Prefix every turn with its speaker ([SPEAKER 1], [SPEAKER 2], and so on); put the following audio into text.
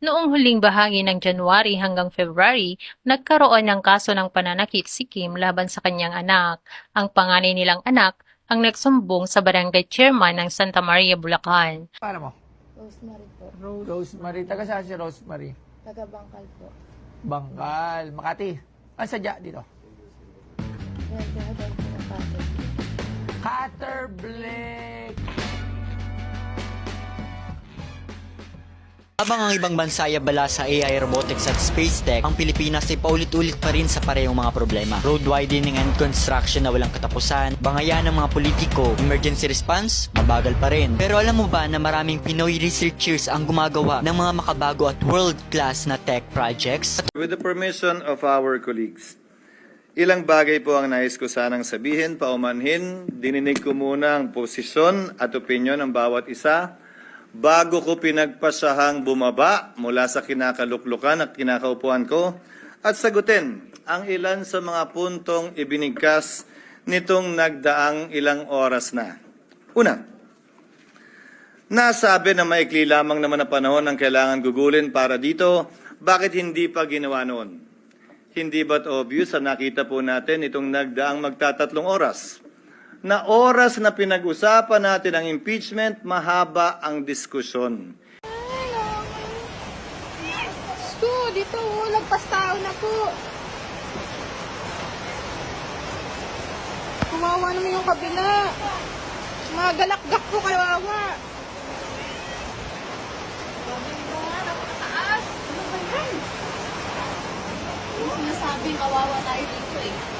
[SPEAKER 1] Noong huling bahagi ng January hanggang February, nagkaroon ng kaso ng pananakit si Kim laban sa kanyang anak. Ang panganay nilang anak ang nagsumbong sa barangay chairman ng Santa Maria, Bulacan.
[SPEAKER 2] Paano mo?
[SPEAKER 3] Rosemary po.
[SPEAKER 2] Rosemary. Taga saan si Rosemary?
[SPEAKER 3] Taga Bangkal po.
[SPEAKER 2] Bangkal. Makati. Ang sadya dito?
[SPEAKER 3] Yan, doon po ng Pasig.
[SPEAKER 2] Cutter Blake.
[SPEAKER 4] Habang ang ibang bansa ay abala sa AI, robotics at space tech, ang Pilipinas ay paulit-ulit pa rin sa parehong mga problema. Road widening and construction na walang katapusan, bangayan ng mga politiko, emergency response, mabagal pa rin. Pero alam mo ba na maraming Pinoy researchers ang gumagawa ng mga makabago at world-class na tech projects?
[SPEAKER 5] With the permission of our colleagues, ilang bagay po ang nais ko sanang sabihin, paumanhin. Dininig ko muna ang posisyon at opinyon ng bawat isa bago ko pinagpasahang bumaba mula sa kinakaluklukan at kinakaupuan ko at sagutin ang ilan sa mga puntong ibinigkas nitong nagdaang ilang oras na. Una, nasabi na maikli lamang naman na panahon ang kailangan gugulin para dito, bakit hindi pa ginawa noon? Hindi ba't obvious na nakita po natin itong nagdaang magtatatlong oras? Na oras na pinag-usapan natin ang impeachment, mahaba ang diskusyon.
[SPEAKER 3] Sto, dito lagpas tao na po. Kumawa naman yung kabila. Mga galakgak po kawawa. Ano ba yan? Yung sinasabing kawawa tayo dito eh.